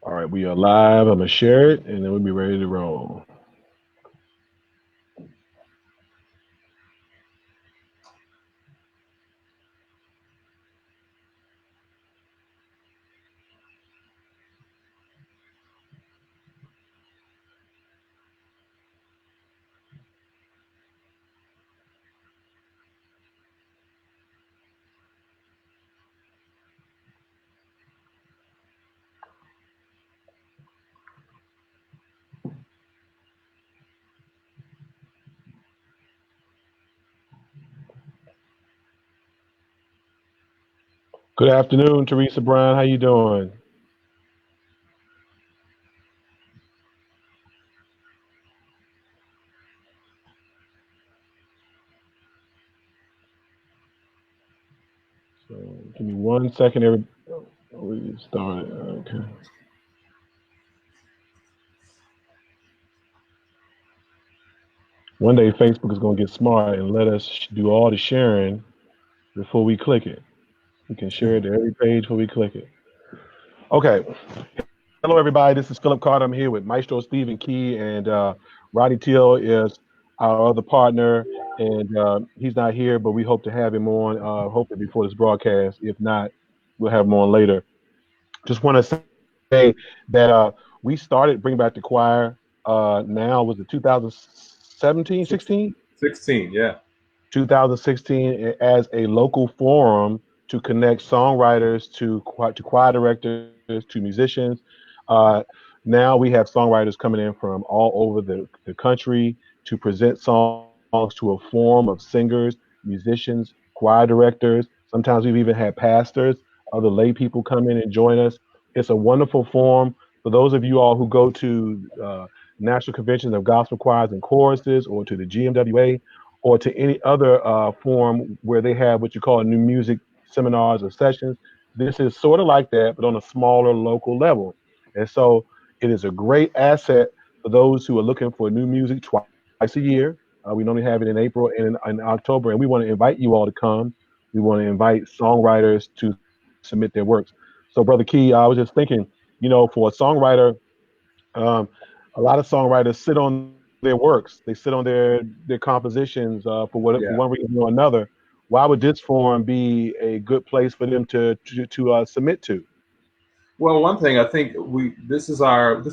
All right, we are live. I'm gonna share it, and then we'll be ready to roll. Good afternoon, Teresa Brown. How you doing? So give me 1 second. We started. Okay. One day Facebook is gonna get smart and let us do all the sharing before we click it. We can share it to every page before we click it. Okay. Hello, everybody. This is Philip Carter. I'm here with Maestro Stephen Key, and Roddy Teal is our other partner, and he's not here, but we hope to have him on, hopefully before this broadcast. If not, we'll have him on later. Just want to say that we started Bring Back the Choir. Now was it 2017, Six, 16? 16, yeah. 2016 as a local forum to connect songwriters to choir directors to musicians. Uh, Now we have songwriters coming in from all over the country to present songs to a forum of singers, musicians, choir directors. Sometimes we've even had pastors, other lay people come in and join us. It's a wonderful forum. For those of you all who go to National Convention of Gospel Choirs and Choruses or to the GMWA or to any other forum where they have what you call new music seminars or sessions. This is sort of like that, but on a smaller local level. And so it is a great asset for those who are looking for new music twice a year. We normally have it in April and in October, and we want to invite you all to come. We want to invite songwriters to submit their works. So, Brother Key, I was just thinking, for a songwriter, um, a lot of songwriters sit on their works. They sit on their compositions for for one Yeah. reason or another. Why would this forum be a good place for them to submit to? Well, one thing I think this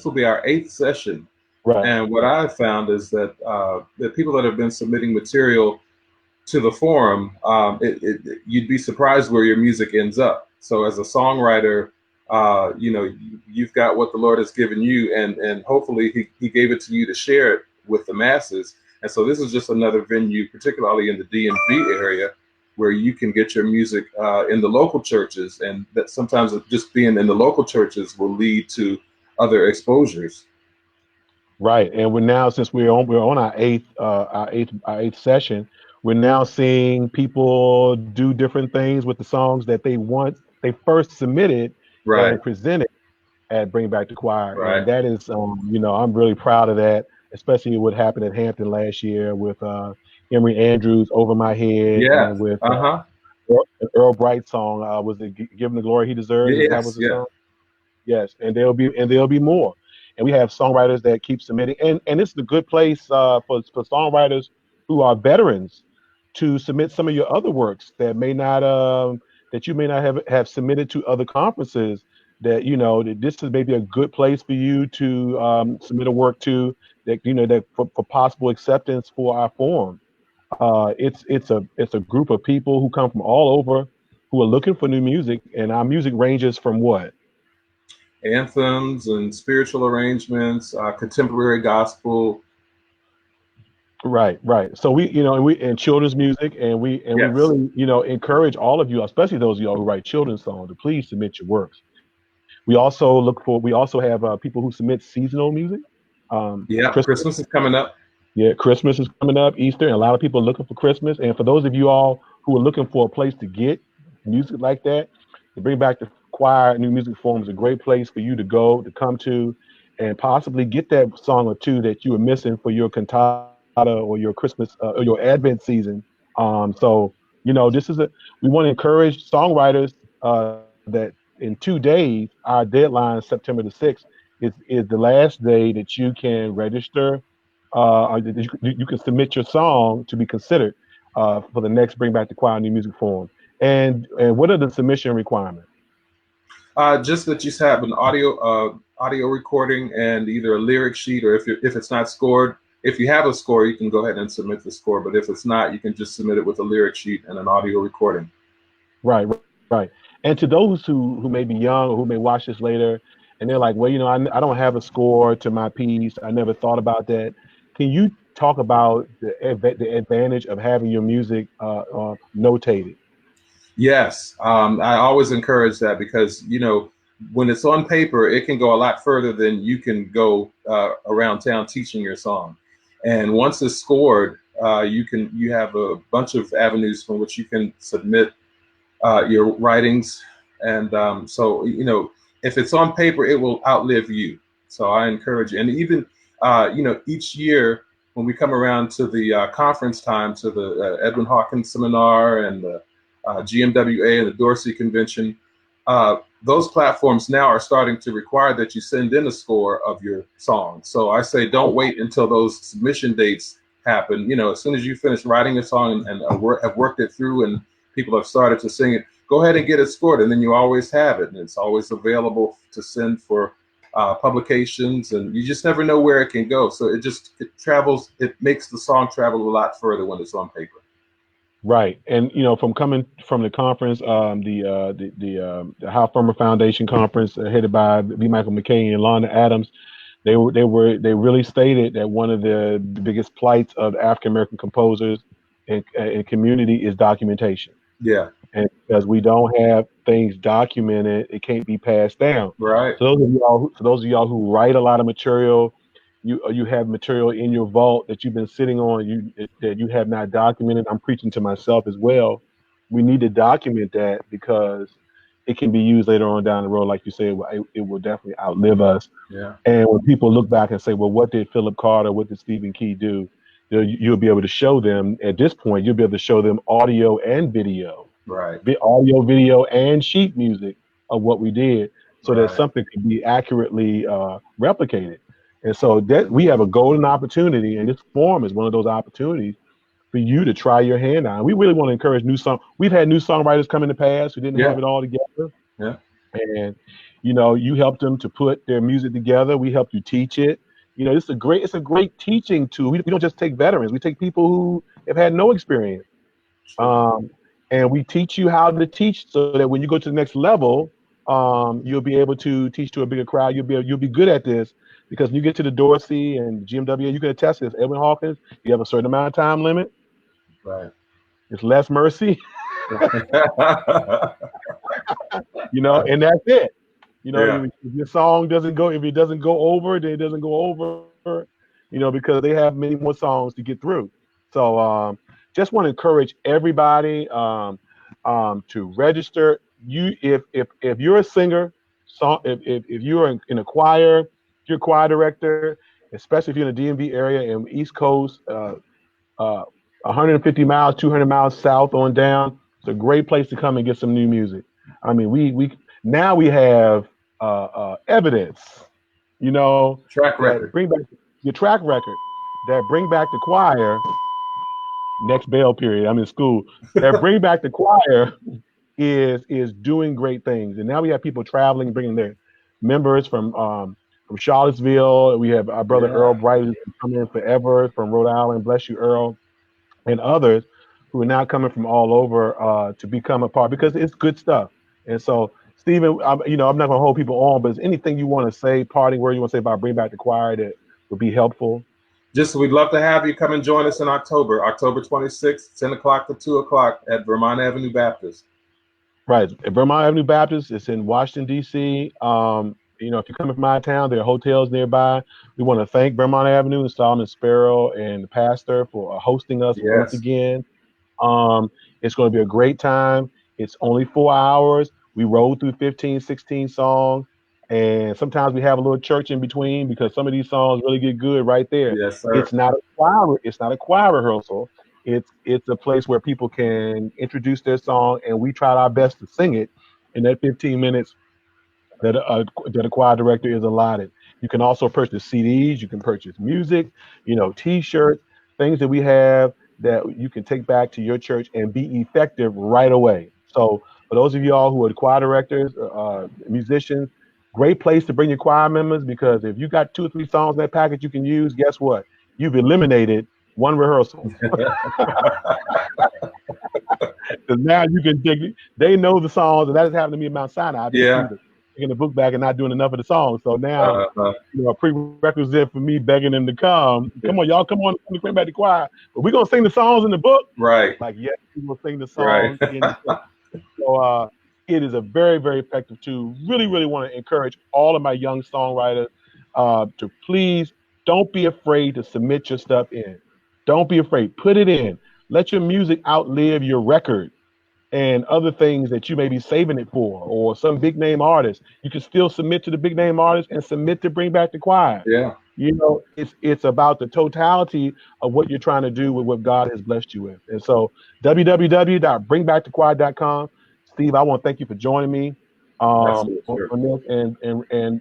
will be our eighth session, Right. and what I've found is that the people that have been submitting material to the forum, you'd be surprised where your music ends up. So as a songwriter, you've got what the Lord has given you, and hopefully he gave it to you to share it with the masses. And so this is just another venue, particularly in the DMV area, where you can get your music in the local churches, and that sometimes just being in the local churches will lead to other exposures. Right, and we're now since we're on our eighth session, we're now seeing people do different things with the songs that they first submitted Right, and presented at Bring Back the Choir, and right. that is, I'm really proud of that, especially what happened at Hampton last year with Emory Andrews, Over My Head, Yeah. and with Uh-huh. Earl Bright song, was it "Give Him the Glory He Deserves"? Is that was Yes, the yeah. song? Yes, and there'll be more, and we have songwriters that keep submitting, and this is a good place for songwriters who are veterans to submit some of your other works that you may not have submitted to other conferences. That this is maybe a good place for you to submit a work to that for possible acceptance for our forum. It's a group of people who come from all over who are looking for new music, and our music ranges from what. Anthems and spiritual arrangements, contemporary gospel. Right, right. So we children's music, and we Yes. really encourage all of you, especially those of y'all who write children's songs, to please submit your works. We also have people who submit seasonal music. Yeah. Christmas, Christmas is coming up. yeah, Christmas is coming up, Easter, and a lot of people are looking for Christmas. And for those of you all who are looking for a place to get music like that, to Bring Back the Choir New Music Forum is a great place for you to go to come to, and possibly get that song or two that you were missing for your cantata or your Christmas or your Advent season. So this is we want to encourage songwriters that in 2 days, our deadline, September the 6th, is the last day that you can register, or that you can submit your song to be considered for the next Bring Back the Choir New Music Forum. And what are the submission requirements? Just that you have an audio recording and either a lyric sheet, or if it's not scored, if you have a score, you can go ahead and submit the score. But if it's not, you can just submit it with a lyric sheet and an audio recording. Right, right. And to those who may be young or who may watch this later, and they're like, well, I don't have a score to my piece. I never thought about that. Can you talk about the advantage of having your music notated? Yes, I always encourage that because when it's on paper, it can go a lot further than you can go around town teaching your song. And once it's scored, you have a bunch of avenues from which you can submit your writings, and so if it's on paper, it will outlive you. So I encourage you, and even each year when we come around to the conference time, to the Edwin Hawkins seminar and the GMWA and the Dorsey Convention, those platforms now are starting to require that you send in a score of your song. So I say don't wait until those submission dates happen. As soon as you finish writing a song and have worked it through and people have started to sing it, go ahead and get it scored, and then you always have it, and it's always available to send for publications, and you just never know where it can go. So it travels. It makes the song travel a lot further when it's on paper. Right, and from coming from the conference, the How Firmer Foundation conference, headed by B. Michael McKay and Londa Adams, they really stated that one of the biggest plights of African American composers and community is documentation. Yeah. And because we don't have things documented, it can't be passed down. Right. So those of y'all who write a lot of material, you have material in your vault that you've been sitting on, that you have not documented. I'm preaching to myself as well. We need to document that because it can be used later on down the road. Like you said, it will definitely outlive us. Yeah. And when people look back and say, well, what did Philip Carter, what did Stephen Key do? You'll be able to show them at this point, you'll be able to show them audio and video, Right. audio, video, and sheet music of what we did, so that Right. something can be accurately replicated. And so that we have a golden opportunity, and this forum is one of those opportunities for you to try your hand on. We really want to encourage new song. We've had new songwriters come in the past who didn't have Yeah. it all together, Yeah. and you helped them to put their music together. We helped you teach it. It's a great teaching tool. We don't just take veterans. We take people who have had no experience, Sure. and we teach you how to teach, so that when you go to the next level, you'll be able to teach to a bigger crowd. You'll be good at this, because when you get to the Dorsey and GMW, you can attest this. Edwin Hawkins, you have a certain amount of time limit. Right. It's less mercy, and that's it. Yeah. If your song doesn't go, if it doesn't go over, then it doesn't go over, because they have many more songs to get through. So just want to encourage everybody to register. If you're a singer, if you're in a choir, if you're a choir director, especially if you're in the DMV area and East Coast, uh, 150 miles, 200 miles south on down, it's a great place to come and get some new music. I mean, we now we have evidence, Track that record. bring back your track record, that bring back the choir. Next bail period. I'm in school. That bring back the choir is doing great things, and now we have people traveling, bringing their members from Charlottesville. We have our brother Earl Yeah. Bright, who's been coming in forever from Rhode Island. Bless you, Earl, and others who are now coming from all over to become a part, because it's good stuff. And so, Stephen, I'm not going to hold people on, but is anything you want to say, parting word you want to say about Bring Back the Choir that would be helpful? Just we'd love to have you come and join us in October 26th, 10 o'clock to 2 o'clock at Vermont Avenue Baptist. Right. At Vermont Avenue Baptist, it's in Washington, D.C. If you're coming from out of town, there are hotels nearby. We want to thank Vermont Avenue and Solomon Sparrow and the pastor for hosting us once Yes. again. It's going to be a great time. It's only 4 hours. We roll through 15, 16 songs. And sometimes we have a little church in between, because some of these songs really get good right there. Yes, sir. It's not a choir rehearsal. It's a place where people can introduce their song, and we tried our best to sing it in that 15 minutes that a choir director is allotted. You can also purchase CDs. You can purchase music, T-shirts, things that we have that you can take back to your church and be effective right away. So for those of y'all who are choir directors, musicians, great place to bring your choir members because if you got 2 or 3 songs in that package you can use, guess what? You've eliminated one rehearsal. Because now you can dig. They know the songs, and that has happened to me at Mount Sinai. I've been Yeah. accused of taking the book back and not doing enough of the songs. So now, Uh, a prerequisite for me begging them to come. Come on, y'all, come on, bring back the choir. But we're gonna sing the songs in the book. right. Like yes, we will sing the Right. songs in the book. So it is a very, very effective tool. Really, really want to encourage all of my young songwriters to please don't be afraid to submit your stuff in. Don't be afraid. Put it in. Let your music outlive your record and other things that you may be saving it for, or some big name artist. You can still submit to the big name artist and submit to bring back the choir. Yeah. It's about the totality of what you're trying to do with what God has blessed you with. And so www.bringbackthechoir.com. Steve, I want to thank you for joining me Absolutely. Sure. on this,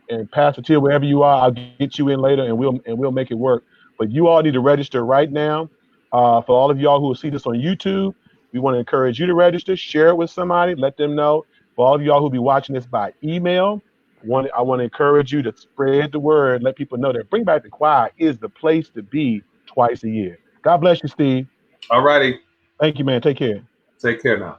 and Pastor Till, wherever you are, I'll get you in later and we'll make it work. But you all need to register right now. For all of y'all who will see this on YouTube, we want to encourage you to register, share it with somebody, let them know. For all of y'all who'll be watching this by email, I want to encourage you to spread the word, let people know that Bring Back the Choir is the place to be twice a year. God bless you, Steve. All righty. Thank you, man. Take care. Take care now.